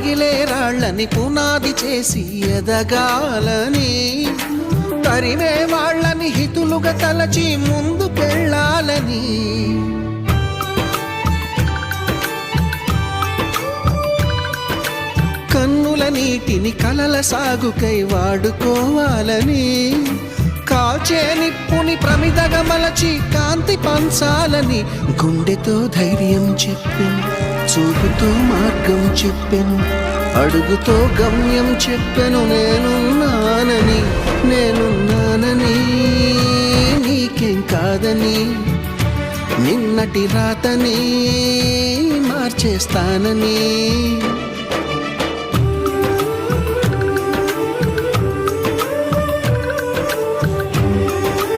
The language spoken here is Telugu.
పగిలే రాళ్ళని పునాది చేసి ఎదగాలని, తరిమే వాళ్ళని హితులుగా తలచి ముందుకెళ్ళాలని, కన్నుల నీటిని కలల సాగుకై వాడుకోవాలని, కాల్చే నిప్పుని ప్రమిదగా మలచి కాంతి పంచాలని, గుండెతో ధైర్యం చెప్పెను, చూపుతో మార్గం చెప్పెను, అడుగుతో గమ్యం చెప్పెను. నేనున్నానని నీకేం కాదని, నిన్నటి రాతని మార్చేస్తానని.